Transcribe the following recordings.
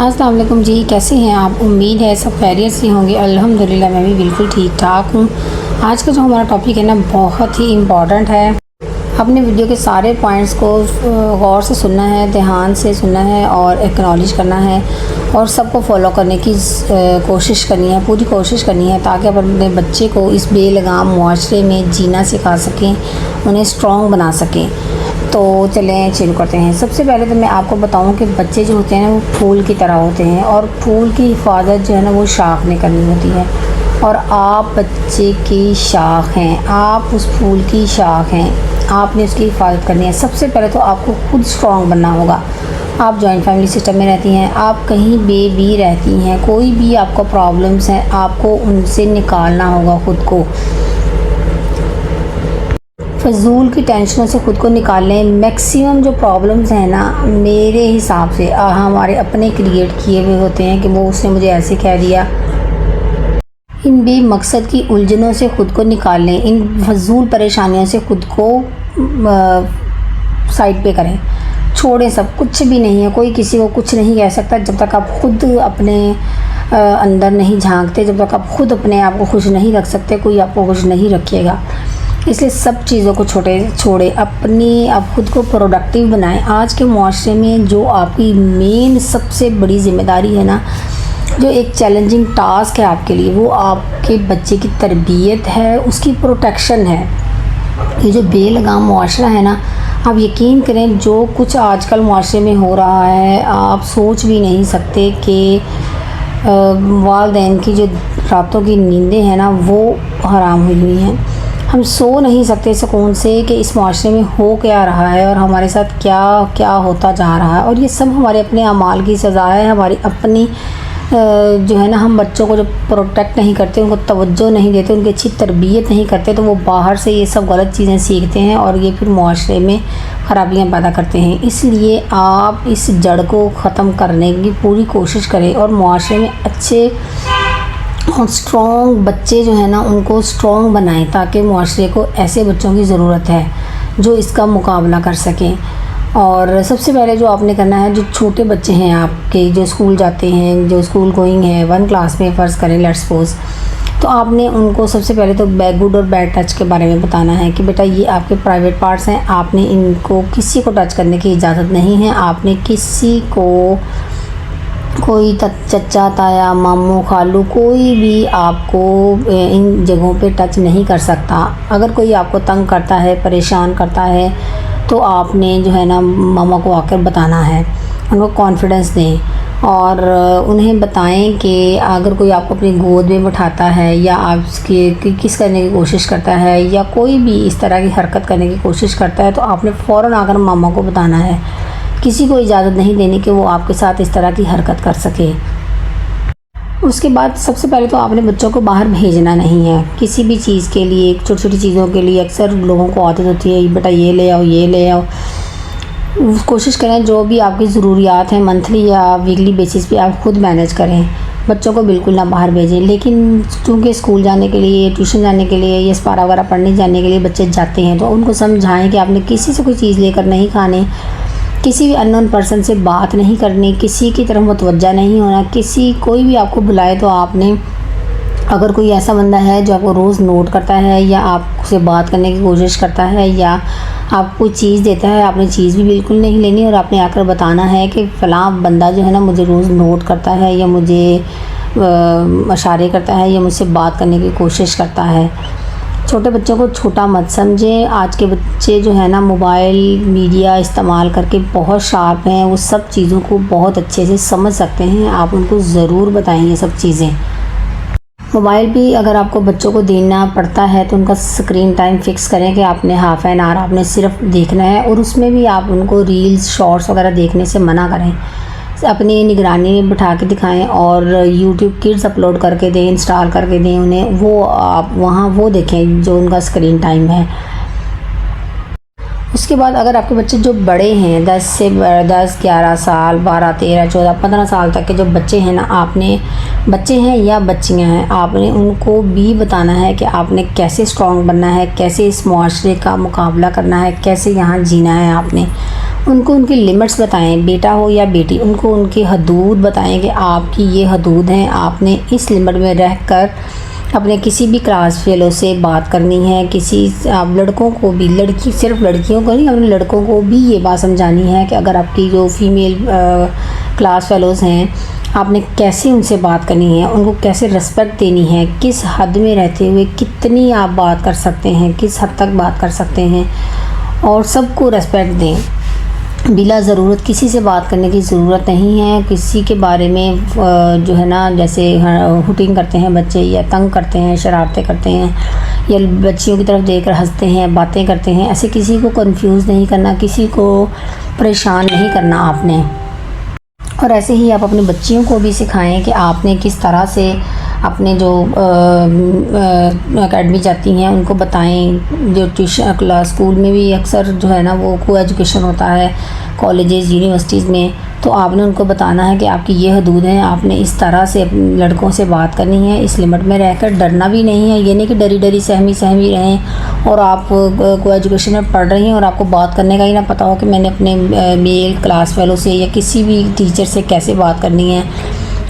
अस्सलाम वालेकुम जी, कैसे हैं आप? उम्मीद है सब खैरियत से होंगे। अल्हम्दुलिल्लाह मैं भी बिल्कुल ठीक ठाक हूँ। आज का जो हमारा टॉपिक है ना, बहुत ही इम्पॉर्टेंट है। अपने वीडियो के सारे पॉइंट्स को गौर से सुनना है, ध्यान से सुनना है और एक्नॉलेज करना है और सबको फॉलो करने की कोशिश करनी है, पूरी कोशिश करनी है, ताकि आप अपने बच्चे को इस बेलगाम मुआशरे में जीना सिखा सकें, उन्हें स्ट्रॉन्ग बना सकें। तो चलें शुरू करते हैं। सबसे पहले तो मैं आपको बताऊं कि बच्चे जो होते हैं ना, वो फूल की तरह होते हैं और फूल की हिफाजत जो है ना, वो शाख ने करनी होती है। और आप बच्चे की शाख हैं, आप उस फूल की शाख हैं, आपने उसकी हिफाजत करनी है। सबसे पहले तो आपको खुद स्ट्रॉन्ग बनना होगा। आप जॉइंट फैमिली सिस्टम में रहती हैं, आप कहीं भी रहती हैं, कोई भी आपको प्रॉब्लम्स हैं, आपको उनसे निकालना होगा खुद को। फ़जूल की टेंशनों से ख़ुद को निकाल लें। मैक्सिमम जो प्रॉब्लम्स हैं ना, मेरे हिसाब से हमारे अपने क्रिएट किए हुए होते हैं कि वो उसने मुझे ऐसे कह दिया। इन बेमकसद की उलझनों से ख़ुद को निकाल लें, इन फजूल परेशानियों से ख़ुद को साइड पे करें, छोड़ें सब। कुछ भी नहीं है, कोई किसी को कुछ नहीं कह सकता जब तक आप खुद अपने अंदर नहीं झांकते, जब तक आप खुद अपने आप को खुश नहीं रख सकते, कोई आपको खुश नहीं रखेगा। इसलिए सब चीज़ों को छोड़े, अपनी आप खुद को प्रोडक्टिव बनाएं। आज के मुआशरे में जो आपकी मेन सबसे बड़ी ज़िम्मेदारी है ना, जो एक चैलेंजिंग टास्क है आपके लिए, वो आपके बच्चे की तरबियत है, उसकी प्रोटेक्शन है। ये जो बेलगाम मुआशरा है ना, आप यकीन करें जो कुछ आजकल मुआशरे में हो रहा है, आप सोच भी नहीं सकते कि वालिदैन की जो रातों की नींदें हैं ना, वो हराम हुई हैं। हम सो नहीं सकते सुकून से कि इस माशरे में हो क्या रहा है और हमारे साथ क्या क्या होता जा रहा है। और ये सब हमारे अपने अमाल की सज़ा है, हमारी अपनी जो है ना, हम बच्चों को जब प्रोटेक्ट नहीं करते, उनको तवज्जो नहीं देते, उनकी अच्छी तरबियत नहीं करते, तो वो बाहर से ये सब गलत चीज़ें सीखते हैं और ये फिर मुआशरे में ख़राबियाँ पैदा करते हैं। इसलिए आप इस जड़ को ख़त्म करने की पूरी कोशिश करें और मुआशरे में अच्छे और स्ट्रॉन्ग बच्चे जो है ना, उनको स्ट्रॉन्ग बनाएं, ताकि मुआशरे को ऐसे बच्चों की ज़रूरत है जो इसका मुकाबला कर सकें। और सबसे पहले जो आपने करना है, जो छोटे बच्चे हैं आपके, जो स्कूल जाते हैं, जो स्कूल गोइंग है, 1 क्लास में फ़र्ज़ करें लेट्स सपोज़, तो आपने उनको सबसे पहले तो गुड और बैड टच के बारे में बताना है कि बेटा ये आपके प्राइवेट पार्ट्स हैं, आपने इनको किसी को टच करने की इजाज़त नहीं है। आपने किसी को, कोई चचा ताया मामू खालू, कोई भी आपको इन जगहों पे टच नहीं कर सकता। अगर कोई आपको तंग करता है, परेशान करता है, तो आपने जो है ना, मामा को आकर बताना है। उनको कॉन्फिडेंस दें और उन्हें बताएं कि अगर कोई आपको अपनी गोद में बिठाता है या आपकी किस करने की कोशिश करता है या कोई भी इस तरह की हरकत करने की कोशिश करता है, तो आपने फ़ौरन आकर मामा को बताना है। किसी को इजाज़त नहीं देनी कि वो आपके साथ इस तरह की हरकत कर सके। उसके बाद सबसे पहले तो आपने बच्चों को बाहर भेजना नहीं है किसी भी चीज़ के लिए। छोटी छोटी चीज़ों के लिए अक्सर लोगों को आदत होती है, बेटा ये ले आओ, ये ले आओ। कोशिश करें जो भी आपकी ज़रूरियात हैं मंथली या वीकली बेसिस पे आप खुद मैनेज करें। बच्चों को बिल्कुल ना बाहर भेजें। लेकिन चूँकि स्कूल जाने के लिए, ट्यूशन जाने के लिए या स्पारा वगैरह पढ़ने जाने के लिए बच्चे जाते हैं, तो उनको समझाएँ कि आपने किसी से कोई चीज़ लेकर नहीं खानी, किसी भी अननोन पर्सन से बात नहीं करनी, किसी की तरफ मुतवज्जा नहीं होना। कोई भी आपको बुलाए तो आपने, अगर कोई ऐसा बंदा है जो आपको रोज़ नोट करता है या आपसे बात करने की कोशिश करता है या आपको कोई चीज़ देता है, आपने चीज़ भी बिल्कुल नहीं लेनी और आपने आकर बताना है कि फ़लाँ बंदा जो है ना, मुझे रोज़ नोट करता है या मुझे इशारे करता है या मुझसे बात करने की कोशिश करता है। छोटे बच्चों को छोटा मत समझें। आज के बच्चे जो है ना, मोबाइल मीडिया इस्तेमाल करके बहुत शार्प हैं, वो सब चीज़ों को बहुत अच्छे से समझ सकते हैं। आप उनको ज़रूर बताएं ये सब चीज़ें। मोबाइल भी अगर आपको बच्चों को देना पड़ता है तो उनका स्क्रीन टाइम फ़िक्स करें कि आपने हाफ़ एन आवर आपने सिर्फ देखना है, और उसमें भी आप उनको रील्स शॉर्ट्स वगैरह देखने से मना करें। अपनी निगरानी में बिठा के दिखाएं और यूट्यूब किड्स अपलोड करके दें, इंस्टॉल करके दें उन्हें। वो आप वहाँ वो देखें जो उनका स्क्रीन टाइम है। उसके बाद अगर आपके बच्चे जो बड़े हैं, 10 11 साल, 12 13 14 15 साल तक के जो बच्चे हैं ना, आपने, बच्चे हैं या बच्चियां हैं, आपने उनको भी बताना है कि आपने कैसे स्ट्रॉन्ग बनना है, कैसे इस मुआशरे का मुकाबला करना है, कैसे यहाँ जीना है। आपने उनको उनकी लिमिट्स बताएं, बेटा हो या बेटी, उनको उनकी हदूद बताएं कि आपकी ये हदूद हैं, आपने इस लिमिट में रहकर अपने किसी भी क्लास फेलो से बात करनी है। आप लड़कों को भी, लड़की सिर्फ लड़कियों को नहीं, अपने लड़कों को भी ये बात समझानी है कि अगर आपकी जो फीमेल क्लास फेलोज़ हैं, आपने कैसे उनसे बात करनी है, उनको कैसे रिस्पेक्ट देनी है, किस हद में रहते हुए कितनी आप बात कर सकते हैं, किस हद तक बात कर सकते हैं, और सबको रिस्पेक्ट दें। बिला ज़रूरत किसी से बात करने की ज़रूरत नहीं है। किसी के बारे में जो है ना, जैसे हुटिंग करते हैं बच्चे, या तंग करते हैं, शरारतें करते हैं, या बच्चियों की तरफ देखकर हंसते हैं, बातें करते हैं, ऐसे किसी को कंफ्यूज नहीं करना, किसी को परेशान नहीं करना आपने। और ऐसे ही आप अपने बच्चियों को भी सिखाएं कि आपने किस तरह से अपने जो एकेडमी जाती हैं उनको बताएं। जो ट्यूशन क्लास स्कूल में भी अक्सर जो है ना वो को एजुकेशन होता है, कॉलेजेस यूनिवर्सिटीज़ में, तो आपने उनको बताना है कि आपकी ये हदूद हैं, आपने इस तरह से लड़कों से बात करनी है, इस लिमिट में रहकर डरना भी नहीं है। ये नहीं कि डरी डरी सहमी सहमी रहें और आप को एजुकेशन में पढ़ रही हैं और आपको बात करने का ही ना पता हो कि मैंने अपने मेल क्लास फेलो से या किसी भी टीचर से कैसे बात करनी है।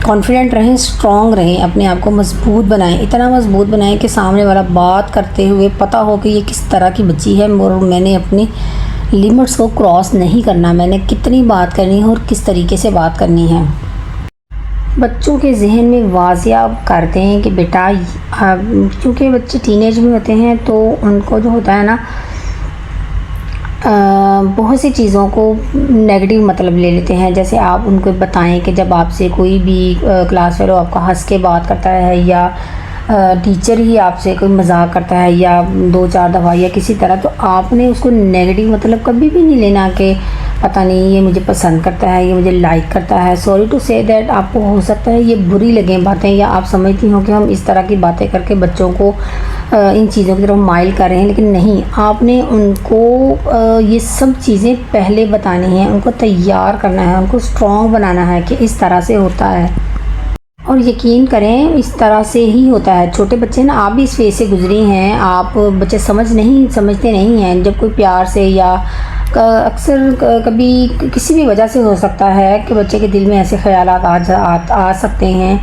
कॉन्फिडेंट रहें, स्ट्रॉन्ग रहें, अपने आप को मजबूत बनाएं, इतना मजबूत बनाएं कि सामने वाला बात करते हुए पता हो कि ये किस तरह की बच्ची है और मैंने अपनी लिमिट्स को क्रॉस नहीं करना, मैंने कितनी बात करनी है और किस तरीके से बात करनी है। बच्चों के जहन में वाजिया कर दें कि बेटा, क्योंकि बच्चे टीनेज में होते हैं तो उनको जो होता है ना, बहुत सी चीज़ों को नेगेटिव मतलब ले लेते हैं। जैसे आप उनको बताएं कि जब आपसे कोई भी क्लास फेलो आपका हंस के बात करता है, या टीचर ही आपसे कोई मजाक करता है या 2-4 दफ़ा या किसी तरह, तो आपने उसको नेगेटिव मतलब कभी भी नहीं लेना कि पता नहीं ये मुझे पसंद करता है, ये मुझे लाइक करता है। सॉरी टू से दैट, आपको हो सकता है ये बुरी लगें बातें, या आप समझती हो कि हम इस तरह की बातें करके बच्चों को इन चीज़ों की तरफ माइल कर रहे हैं, लेकिन नहीं, आपने उनको ये सब चीज़ें पहले बतानी है, उनको तैयार करना है, उनको स्ट्रॉन्ग बनाना है कि इस तरह से होता है। और यकीन करें इस तरह से ही होता है। छोटे बच्चे ना, आप भी इस फेज से गुजरी हैं, आप बच्चे समझते नहीं हैं। जब कोई प्यार से या अक्सर कभी किसी भी वजह से हो सकता है कि बच्चे के दिल में ऐसे ख्यालात आ सकते हैं।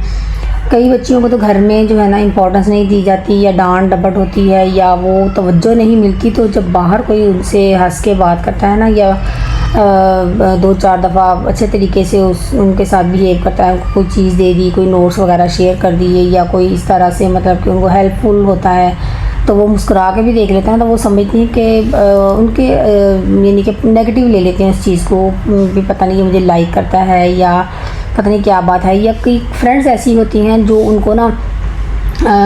कई बच्चियों को तो घर में जो है ना इम्पोर्टेंस नहीं दी जाती, या डांट डपट होती है, या वो तवज्जो नहीं मिलती, तो जब बाहर कोई उनसे हंस के बात करता है ना, या 2-4 दफ़ा अच्छे तरीके से उनके साथ बिहेव करता है, उनको कोई चीज़ दे दी, कोई नोट्स वगैरह शेयर कर दिए, या कोई इस तरह से मतलब कि उनको हेल्पफुल होता है, तो वो मुस्कुरा के भी देख लेते हैं, तो वो समझती हैं कि उनके यानी कि नेगेटिव ले लेते हैं उस चीज़ को भी, पता नहीं ये मुझे लाइक करता है या पता नहीं क्या बात है। या कई फ्रेंड्स ऐसी होती हैं जो उनको ना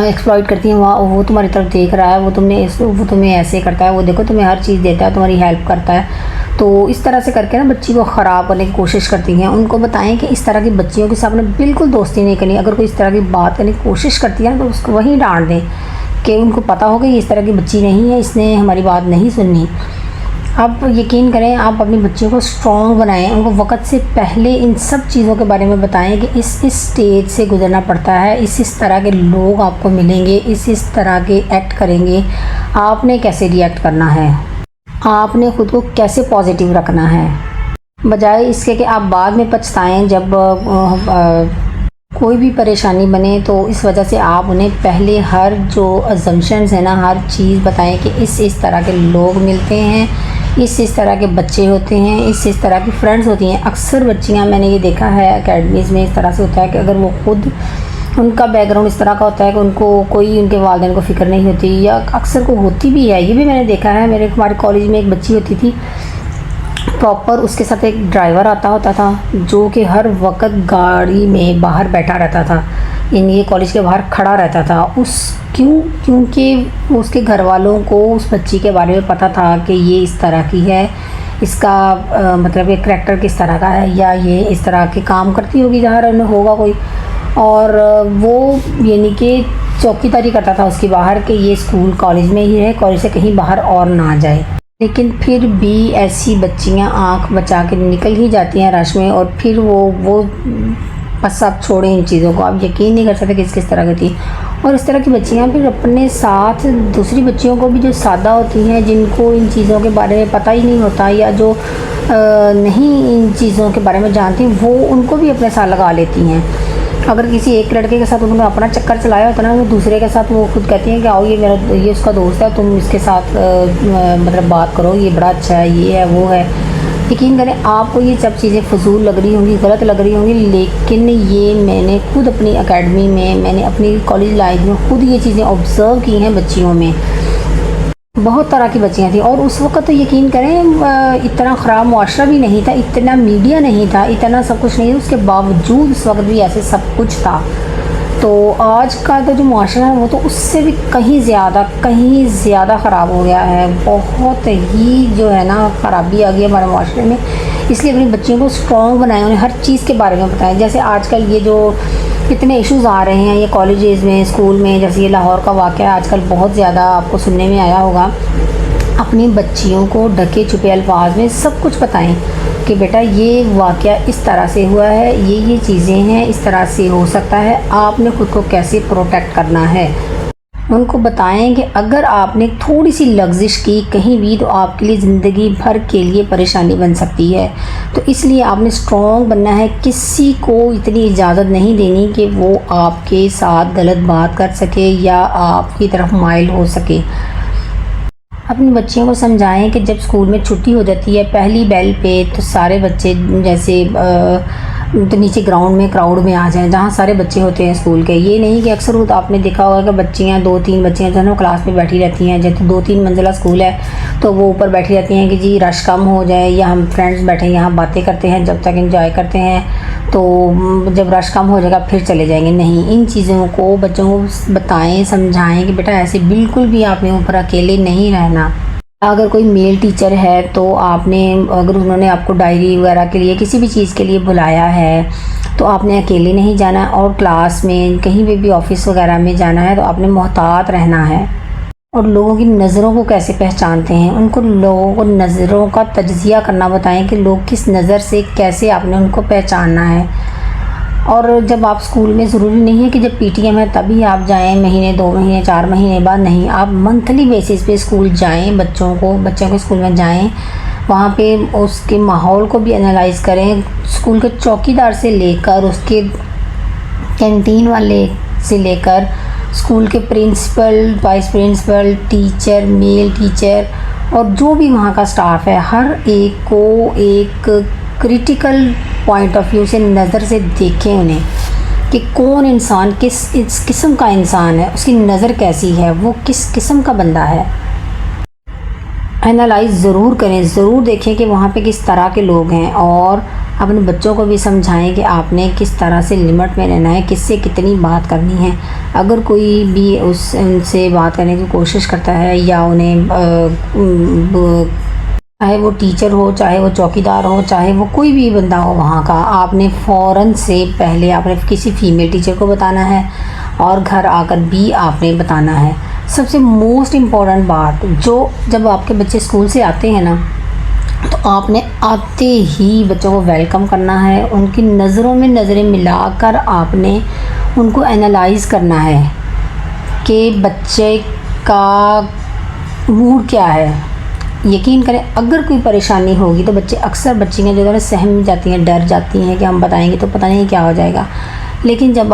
एक्सप्लॉइट करती हैं, वो तुम्हारी तरफ देख रहा है, वो तुम्हें ऐसे करता है, वो देखो तुम्हें हर चीज़ देता है, तुम्हारी हेल्प करता है। तो इस तरह से करके ना बच्ची को ख़राब करने की कोशिश करती हैं। उनको बताएं कि इस तरह की बच्चियों के साथ में बिल्कुल दोस्ती नहीं करनी। अगर कोई इस तरह की बात करने की कोशिश करती है ना, तो उसको वहीं डांट दें कि उनको पता हो कि ये इस तरह की बच्ची नहीं है, इसने हमारी बात नहीं सुननी। आप यकीन करें, आप अपनी बच्चियों को स्ट्रॉन्ग बनाएं, उनको वक्त से पहले इन सब चीज़ों के बारे में बताएं कि इस स्टेज से गुजरना पड़ता है, इस तरह के लोग आपको मिलेंगे, इस तरह के एक्ट करेंगे, आपने कैसे रिएक्ट करना है, आपने ख़ुद को कैसे पॉजिटिव रखना है, बजाय इसके कि आप बाद में पछताएं जब कोई भी परेशानी बने। तो इस वजह से आप उन्हें पहले हर जो अजम्पशंस है ना, हर चीज़ बताएं कि इस तरह के लोग मिलते हैं, इस तरह के बच्चे होते हैं, इस तरह की फ्रेंड्स होती हैं। अक्सर बच्चियां, मैंने ये देखा है एकेडमीज़ में, इस तरह से होता है कि अगर वो खुद उनका बैकग्राउंड इस तरह का होता है कि उनको कोई उनके वालिदैन को फ़िक्र नहीं होती, या अक्सर को होती भी है, ये भी मैंने देखा है। हमारे कॉलेज में एक बच्ची होती थी, प्रॉपर उसके साथ एक ड्राइवर आता होता था जो कि हर वक्त गाड़ी में बाहर बैठा रहता था, ये कॉलेज के बाहर खड़ा रहता था। क्योंकि उसके घर वालों को उस बच्ची के बारे में पता था कि ये इस तरह की है, इसका मतलब ये करैक्टर किस तरह का है, या ये इस तरह के काम करती होगी जहाँ उन्हें होगा कोई, और वो यानी कि चौकीदारी करता था उसकी बाहर कि ये स्कूल कॉलेज में ही है, कॉलेज से कहीं बाहर और ना जाए। लेकिन फिर भी ऐसी बच्चियां आंख बचा के निकल ही जाती हैं रश में, और फिर वो बस आप छोड़ें इन चीज़ों को, आप यकीन नहीं कर सकते किस किस तरह की थी। और इस तरह की बच्चियाँ फिर अपने साथ दूसरी बच्चियों को भी जो सादा होती हैं, जिनको इन चीज़ों के बारे में पता ही नहीं होता या जो नहीं इन चीज़ों के बारे में जानती, वो उनको भी अपने साथ लगा लेती हैं। अगर किसी एक लड़के के साथ उन्होंने अपना चक्कर चलाया होता ना, वो दूसरे के साथ वो खुद कहती हैं कि आओ ये उसका दोस्त है, तुम इसके साथ मतलब बात करो, ये बड़ा अच्छा है, ये है वो है। यकीन करें आपको ये सब चीज़ें फ़जूल लग रही होंगी, गलत लग रही होंगी, लेकिन ये मैंने खुद अपनी एकेडमी में, मैंने अपनी कॉलेज लाइफ में खुद ये चीज़ें ऑब्ज़र्व की हैं बच्चियों में। बहुत तरह की बच्चियाँ थी और उस वक़्त तो यकीन करें इतना ख़राब मुआशरा भी नहीं था, इतना मीडिया नहीं था, इतना सब कुछ नहीं था, उसके बावजूद उस वक़्त भी ऐसे सब कुछ था। तो आज का तो जो मुआशरा है वो तो उससे भी कहीं ज़्यादा ख़राब हो गया है। बहुत ही जो है ना ख़राबी आ गई है हमारे मुआशरे में। इसलिए अपनी बच्चियों को स्ट्रॉन्ग बनाएं, उन्हें हर चीज़ के बारे में बताएं। जैसे आजकल ये जो इतने इश्यूज़ आ रहे हैं ये कॉलेजेस में, स्कूल में, जैसे ये लाहौर का वाक़या आजकल बहुत ज़्यादा आपको सुनने में आया होगा। अपनी बच्चियों को ढके छुपे अल्फाज में सब कुछ बताएं कि बेटा ये वाक़या इस तरह से हुआ है, ये चीज़ें हैं, इस तरह से हो सकता है, आपने ख़ुद को कैसे प्रोटेक्ट करना है। उनको बताएं कि अगर आपने थोड़ी सी लग्जिश की कहीं भी तो आपके लिए ज़िंदगी भर के लिए परेशानी बन सकती है। तो इसलिए आपने स्ट्रॉन्ग बनना है, किसी को इतनी इजाज़त नहीं देनी कि वो आपके साथ गलत बात कर सके या आपकी तरफ माइल हो सके। अपनी बच्चियों को समझाएं कि जब स्कूल में छुट्टी हो जाती है पहली बेल पे, तो सारे बच्चे जैसे तो नीचे ग्राउंड में क्राउड में आ जाएं जहाँ सारे बच्चे होते हैं स्कूल के। ये नहीं कि अक्सर वो तो आपने देखा होगा कि बच्चियाँ 2-3 बच्चियाँ जो है ना क्लास में बैठी रहती हैं, जैसे 2-3 मंजिला स्कूल है तो वो ऊपर बैठी रहती हैं कि जी रश कम हो जाए या हम फ्रेंड्स बैठे यहाँ बातें करते हैं, जब तक इंजॉय करते हैं, तो जब रश कम हो जाएगा फिर चले जाएंगे। नहीं, इन चीज़ों को बच्चों को बताएं, समझाएं कि बेटा ऐसे बिल्कुल भी आपने ऊपर अकेले नहीं रहना। अगर कोई मेल टीचर है तो आपने, अगर उन्होंने आपको डायरी वगैरह के लिए किसी भी चीज़ के लिए बुलाया है तो आपने अकेले नहीं जाना। और क्लास में कहीं भी ऑफिस वगैरह में जाना है तो आपने मोहतात रहना है। और लोगों की नज़रों को कैसे पहचानते हैं, उनको लोगों को नज़रों का तज्ज़िया करना बताएं कि लोग किस नज़र से कैसे आपने उनको पहचानना है। और जब आप स्कूल में, ज़रूरी नहीं है कि जब पीटीएम है तभी आप जाएं, महीने 2 महीने 4 महीने बाद नहीं, आप मंथली बेसिस पे स्कूल जाएं, बच्चों के स्कूल में जाएं, वहाँ पे उसके माहौल को भी एनालाइज करें। स्कूल के चौकीदार से लेकर उसके कैंटीन वाले से लेकर स्कूल के principal, vice principal, teacher, male teacher और जो भी वहाँ का स्टाफ है, हर एक को एक क्रिटिकल पॉइंट ऑफ व्यू से नज़र से देखें उन्हें कि कौन इंसान किस किस्म का इंसान है, उसकी नज़र कैसी है, वो किस किस्म का बंदा है। एनालाइज ज़रूर करें, ज़रूर देखें कि वहाँ पे किस तरह के लोग हैं। और अपने बच्चों को भी समझाएं कि आपने किस तरह से लिमिट में रहना है, किससे कितनी बात करनी है। अगर कोई भी उनसे बात करने की कोशिश करता है या उन्हें चाहे वो टीचर हो, चाहे वो चौकीदार हो, चाहे वो कोई भी बंदा हो वहाँ का, आपने फ़ौरन से पहले आपने किसी फ़ीमेल टीचर को बताना है और घर आकर भी आपने बताना है। सबसे मोस्ट इम्पॉर्टेंट बात, जो जब आपके बच्चे स्कूल से आते हैं ना, तो आपने आते ही बच्चों को वेलकम करना है। उनकी नज़रों में नज़रें मिलाकर आपने उनको एनालाइज़ करना है कि बच्चे का मूड क्या है। यकीन करें अगर कोई परेशानी होगी तो अक्सर बच्चियाँ जो है सहम जाती हैं, डर जाती हैं कि हम बताएंगे तो पता नहीं क्या हो जाएगा। लेकिन जब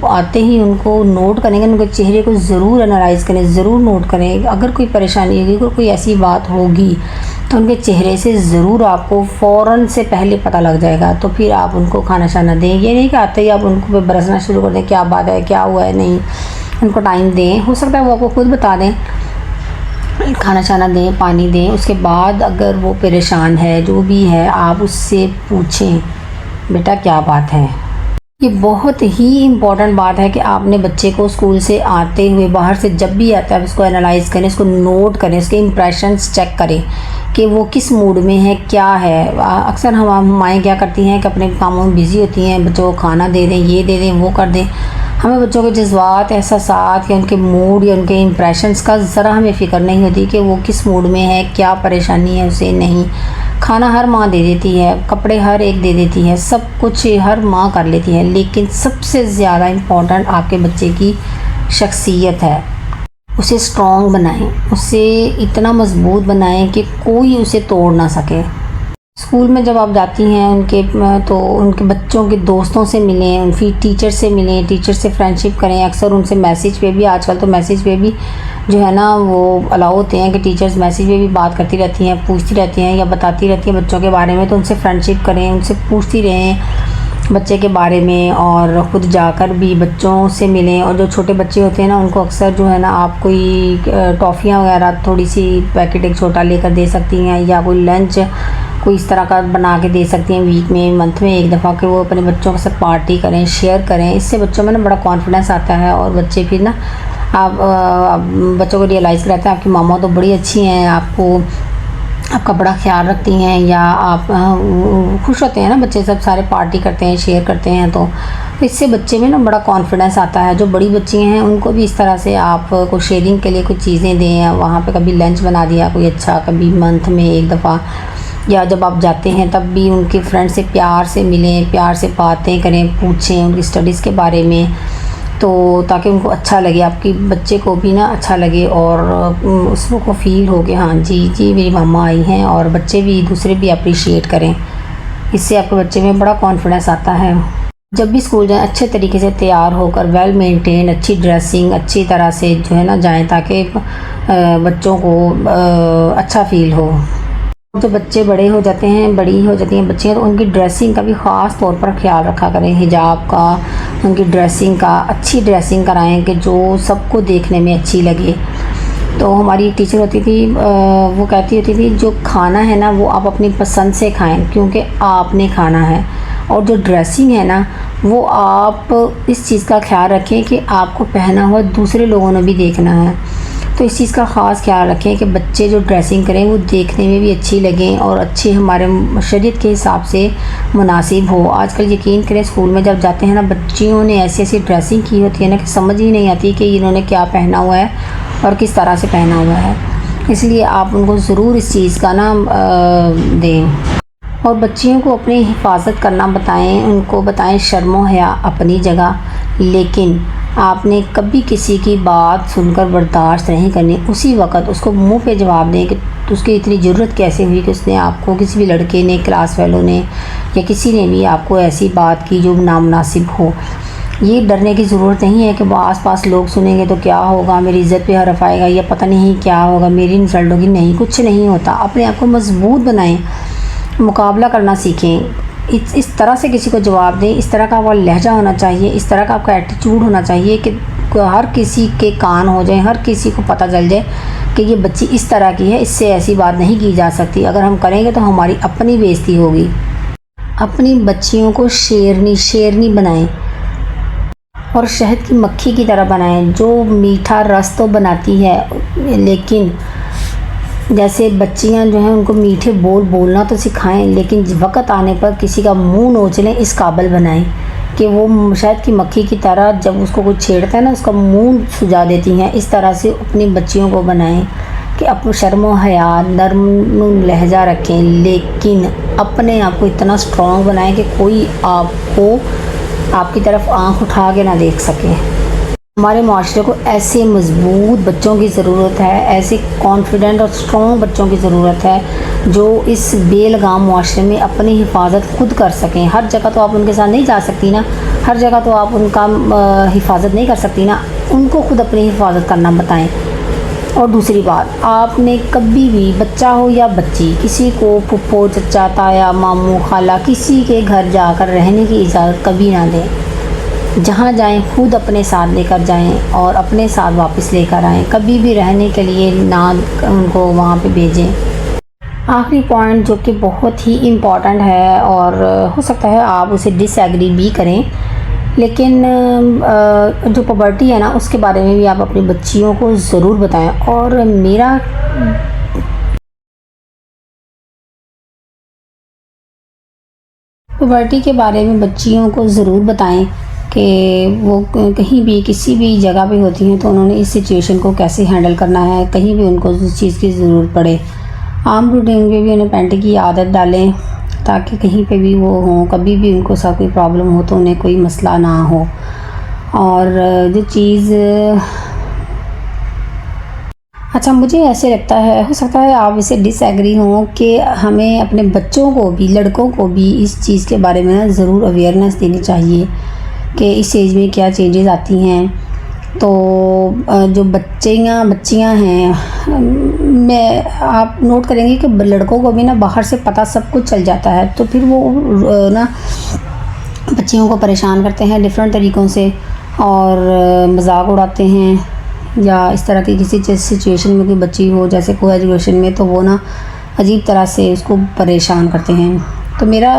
आते ही उनको नोट करेंगे, उनके चेहरे को ज़रूर एनालाइज़ करें, ज़रूर नोट करें। अगर कोई परेशानी होगी, कोई ऐसी बात होगी तो उनके चेहरे से ज़रूर आपको फ़ौरन से पहले पता लग जाएगा। तो फिर आप उनको खाना शाना दें। ये नहीं कि आते ही आप उनको बरसना शुरू कर दें, क्या बात है, क्या हुआ है। नहीं, उनको टाइम दें, हो सकता है वो आपको खुद बता दें। खाना शाना दें, पानी दें। उसके बाद अगर वो परेशान है, जो भी है, आप उससे पूछें बेटा क्या बात है। ये बहुत ही इम्पॉर्टेंट बात है कि आपने बच्चे को स्कूल से आते हुए, बाहर से जब भी आता है, उसको एनालाइज़ करें, उसको नोट करें, उसके इम्प्रेशंस चेक करें कि वो किस मूड में है, क्या है। अक्सर हम माएँ क्या करती हैं कि अपने कामों में बिज़ी होती हैं, बच्चों को खाना दे दें, ये दे दें, वो कर दें। हमें बच्चों के जज्बात, एहसासात या उनके मूड या उनके इम्प्रेशंस का ज़रा हमें फ़िक्र नहीं होती कि वो किस मूड में है, क्या परेशानी है उसे। नहीं, खाना हर माँ दे देती है, कपड़े हर एक दे देती है, सब कुछ हर माँ कर लेती है, लेकिन सबसे ज़्यादा इम्पोर्टेंट आपके बच्चे की शख्सियत है। उसे स्ट्रॉन्ग बनाएं, उसे इतना मजबूत बनाएं कि कोई उसे तोड़ ना सके। स्कूल में जब आप जाती हैं उनके बच्चों के दोस्तों से मिलें, फिर टीचर से मिलें, टीचर से फ्रेंडशिप करें। अक्सर उनसे मैसेज पे भी, आजकल तो मैसेज पे भी जो है ना वो अलाउ होते हैं कि टीचर्स मैसेज पे भी बात करती रहती हैं, पूछती रहती हैं या बताती रहती हैं बच्चों के बारे में। तो उनसे फ्रेंडशिप करें, उनसे पूछती रहें बच्चे के बारे में, और ख़ुद जाकर भी बच्चों से मिलें। और जो छोटे बच्चे होते हैं ना उनको अक्सर जो है ना आप कोई टॉफ़ियाँ वगैरह थोड़ी सी पैकेट एक छोटा लेकर दे सकती हैं, या कोई लंच कोई इस तरह का बना के दे सकती हैं वीक में, मंथ में एक दफ़ा, कि वो अपने बच्चों के साथ पार्टी करें, शेयर करें। इससे बच्चों में ना बड़ा कॉन्फिडेंस आता है, और बच्चे फिर ना आप बच्चों को रियलाइज़ कराते हैं आपकी मामा तो बड़ी अच्छी हैं, आपका बड़ा ख्याल रखती हैं, या आप खुश होते हैं ना बच्चे, सब सारे पार्टी करते हैं, शेयर करते हैं। तो इससे बच्चे में ना बड़ा कॉन्फिडेंस आता है। जो बड़ी बच्चियाँ हैं उनको भी इस तरह से आप को शेयरिंग के लिए कुछ चीज़ें दें, वहाँ पे कभी लंच बना दिया कोई अच्छा, कभी मंथ में एक दफ़ा, या जब आप जाते हैं तब भी उनके फ्रेंड से प्यार से मिलें, प्यार से बातें करें, पूछें उनकी स्टडीज़ के बारे में, तो ताकि उनको अच्छा लगे, आपके बच्चे को भी ना अच्छा लगे, और उसको फील हो कि हाँ जी जी मेरी मम्मा आई हैं, और बच्चे भी दूसरे भी अप्रिशिएट करें। इससे आपके बच्चे में बड़ा कॉन्फिडेंस आता है। जब भी स्कूल जाएं अच्छे तरीके से तैयार होकर, वेल मेंटेन, अच्छी ड्रेसिंग, अच्छी तरह से जो है ना जाएं, ताकि बच्चों को अच्छा फील हो। जब बच्चे बड़ी हो जाती हैं बच्चियाँ, तो उनकी ड्रेसिंग का भी ख़ास तौर पर ख्याल रखा करें, हिजाब का, उनकी ड्रेसिंग का, अच्छी ड्रेसिंग कराएं कि जो सबको देखने में अच्छी लगे। तो हमारी एक टीचर होती थी, वो कहती होती थी जो खाना है ना वो आप अपनी पसंद से खाएं, क्योंकि आपने खाना है, और जो ड्रेसिंग है ना वो आप इस चीज़ का ख्याल रखें कि आपको पहना हुआ दूसरे लोगों ने भी देखना है। तो इस चीज़ का ख़ास ख्याल रखें कि बच्चे जो ड्रेसिंग करें वो देखने में भी अच्छी लगें, और अच्छे हमारे शरीयत के हिसाब से मुनासिब हो। आजकल यकीन करें स्कूल में जब जाते हैं ना, बच्चियों ने ऐसी ऐसी ड्रेसिंग की होती है ना कि समझ ही नहीं आती कि इन्होंने क्या पहना हुआ है और किस तरह से पहना हुआ है। इसलिए आप उनको ज़रूर इस चीज़ का ना दें, और बच्चियों को अपनी हिफाजत करना बताएं, उनको बताएं शर्मो हया अपनी जगह, लेकिन आपने कभी किसी की बात सुनकर बर्दाश्त नहीं करनी। उसी वक्त उसको मुंह पे जवाब दें कि उसकी इतनी ज़रूरत कैसे हुई कि उसने आपको, किसी भी लड़के ने, क्लास फेलो ने, या किसी ने भी आपको ऐसी बात की जो नामुनासिब हो। ये डरने की ज़रूरत नहीं है कि वो आस-पास लोग सुनेंगे तो क्या होगा, मेरी इज़्ज़त पे हर्फ आएगा, या पता नहीं क्या होगा, मेरी इंसल्ट होगी। नहीं, कुछ नहीं होता। अपने आप को मजबूत बनाएं, मुकाबला करना सीखें, इस तरह से किसी को जवाब दें, इस तरह का आपका लहजा होना चाहिए, इस तरह का आपका एटीट्यूड होना चाहिए कि हर किसी के कान हो जाए, हर किसी को पता चल जाए कि ये बच्ची इस तरह की है, इससे ऐसी बात नहीं की जा सकती। अगर हम करेंगे तो हमारी अपनी बेइज्जती होगी। अपनी बच्चियों को शेरनी बनाएं, और शहद की मक्खी की तरह बनाएं, जो मीठा रस तो बनाती है, लेकिन जैसे बच्चियां जो हैं उनको मीठे बोल बोलना तो सिखाएं, लेकिन वक़्त आने पर किसी का मुंह नोच लें इस काबिल बनाएं कि वो शहद की मक्खी की तरह जब उसको कुछ छेड़ता है ना उसका मुंह सुझा देती हैं। इस तरह से अपनी बच्चियों को बनाएं कि अपने शर्मो हया, नर्म लहजा रखें, लेकिन अपने आप को इतना स्ट्रॉन्ग बनाएं कि कोई आपको आपकी तरफ आँख उठा के ना देख सके। हमारे माशरे को ऐसे मज़बूत बच्चों की ज़रूरत है, ऐसे कॉन्फिडेंट और स्ट्रॉन्ग बच्चों की ज़रूरत है जो इस बेलगाम माशरे में अपनी हिफाजत खुद कर सकें। हर जगह तो आप उनके साथ नहीं जा सकती ना, हर जगह तो आप उनका हिफाजत नहीं कर सकती ना, उनको खुद अपनी हिफाजत करना बताएं। और दूसरी बात, आपने कभी भी बच्चा हो या बच्ची, किसी को फुप्पो, चचा, ताया, मामू, खाला, किसी के घर जाकर रहने की इजाज़त कभी ना दें। जहाँ जाएं खुद अपने साथ लेकर जाएं और अपने साथ वापस लेकर आएं। कभी भी रहने के लिए ना उनको वहाँ पे भेजें। आखिरी पॉइंट जो कि बहुत ही इम्पॉर्टेंट है, और हो सकता है आप उसे डिसएग्री भी करें, लेकिन जो पॉवर्टी है ना उसके बारे में भी आप अपनी बच्चियों को ज़रूर बताएं। और मेरा पॉवर्टी के बारे में बच्चियों को ज़रूर बताएं कि वो कहीं भी किसी भी जगह पे होती हैं तो उन्होंने इस सिचुएशन को कैसे हैंडल करना है, कहीं भी उनको उस चीज़ की ज़रूरत पड़े आम रूटीन में भी उन्हें पेंटिंग की आदत डालें ताकि कहीं पे भी वो हों, कभी भी उनको सा कोई प्रॉब्लम हो तो उन्हें कोई मसला ना हो। और जो चीज़ अच्छा मुझे ऐसे लगता है, हो सकता है आप इससे डिसएग्री हों, कि हमें अपने बच्चों को भी, लड़कों को भी इस चीज़ के बारे में ना ज़रूर अवेयरनेस देनी चाहिए कि इस एज में क्या चेंजेस आती हैं। तो जो बच्चियाँ हैं, मैं आप नोट करेंगे कि लड़कों को भी ना बाहर से पता सब कुछ चल जाता है, तो फिर वो ना बच्चियों को परेशान करते हैं डिफरेंट तरीक़ों से और मजाक उड़ाते हैं, या इस तरह की किसी सिचुएशन में कोई बच्ची हो जैसे को एजुकेशन में, तो वो ना अजीब तरह से उसको परेशान करते हैं। तो मेरा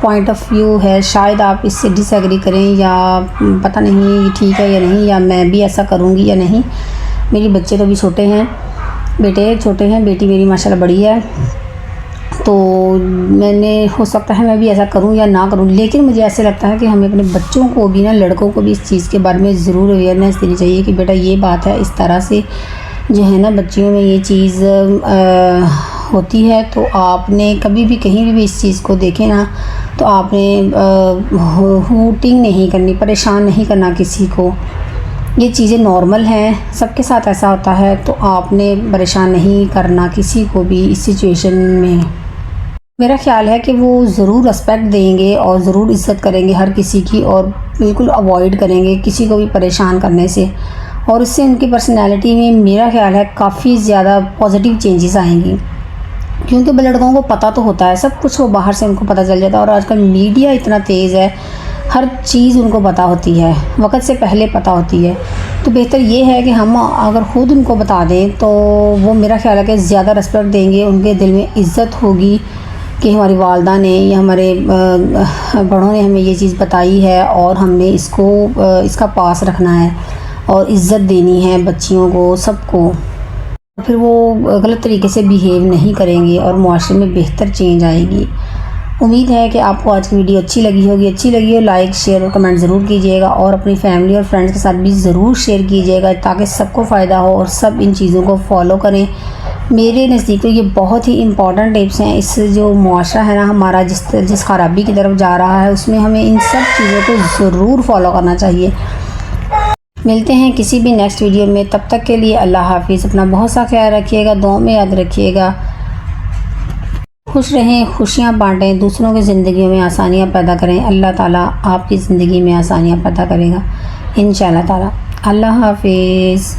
पॉइंट ऑफ व्यू है, शायद आप इससे डिसएग्री करें या पता नहीं ये ठीक है या नहीं, या मैं भी ऐसा करूँगी या नहीं। मेरे बच्चे तो भी छोटे हैं, बेटे छोटे हैं, बेटी मेरी माशाल्लाह बड़ी है, तो मैंने हो सकता है मैं भी ऐसा करूं या ना करूं, लेकिन मुझे ऐसे लगता है कि हमें अपने बच्चों को भी ना, लड़कों को भी इस चीज़ के बारे में ज़रूर अवेयरनेस देनी चाहिए कि बेटा ये बात है, इस तरह से जो है ना बच्चियों में ये चीज़ होती है। तो आपने कभी भी कहीं भी इस चीज़ को देखें ना, तो आपने हूटिंग नहीं करनी, परेशान नहीं करना किसी को। ये चीज़ें नॉर्मल हैं, सबके साथ ऐसा होता है, तो आपने परेशान नहीं करना किसी को भी इस सिचुएशन में। मेरा ख़्याल है कि वो ज़रूर रिस्पेक्ट देंगे और ज़रूर इज़्ज़त करेंगे हर किसी की, और बिल्कुल अवॉइड करेंगे किसी को भी परेशान करने से, और इससे उनकी पर्सनैलिटी में मेरा ख़्याल है काफ़ी ज़्यादा पॉजिटिव चेंजेस आएंगी। क्योंकि लड़कों को पता तो होता है सब कुछ, वो बाहर से उनको पता चल जाता है, और आजकल मीडिया इतना तेज़ है, हर चीज़ उनको पता होती है, वक्त से पहले पता होती है। तो बेहतर ये है कि हम अगर ख़ुद उनको बता दें तो वो मेरा ख्याल है कि ज़्यादा रिस्पेक्ट देंगे, उनके दिल में इज़्ज़त होगी कि हमारी वालदा ने या हमारे बड़ों ने हमें ये चीज़ बताई है और हमने इसका पास रखना है और इज़्ज़त देनी है बच्चियों को, सबको। फिर वो गलत तरीके से बिहेव नहीं करेंगे और मुआशरे में बेहतर चेंज आएगी। उम्मीद है कि आपको आज की वीडियो अच्छी लगी हो लाइक शेयर और कमेंट ज़रूर कीजिएगा, और अपनी फैमिली और फ्रेंड्स के साथ भी ज़रूर शेयर कीजिएगा ताकि सबको फ़ायदा हो और सब इन चीज़ों को फॉलो करें। मेरे नज़दीक तो ये बहुत ही इंपॉर्टेंट टिप्स हैं। इस जो मुआशरा है ना हमारा, जिस खराबी की तरफ जा रहा है, उसमें हमें इन सब चीज़ों को ज़रूर फॉलो करना चाहिए। मिलते हैं किसी भी नेक्स्ट वीडियो में, तब तक के लिए अल्लाह हाफिज़। अपना बहुत सा ख्याल रखिएगा, दुआ में याद रखिएगा। खुश रहें, खुशियाँ बांटें, दूसरों की ज़िंदगी में आसानियाँ पैदा करें। अल्लाह ताला आपकी ज़िंदगी में आसानियाँ पैदा करेगा इंशाअल्लाह ताला। अल्लाह हाफिज़।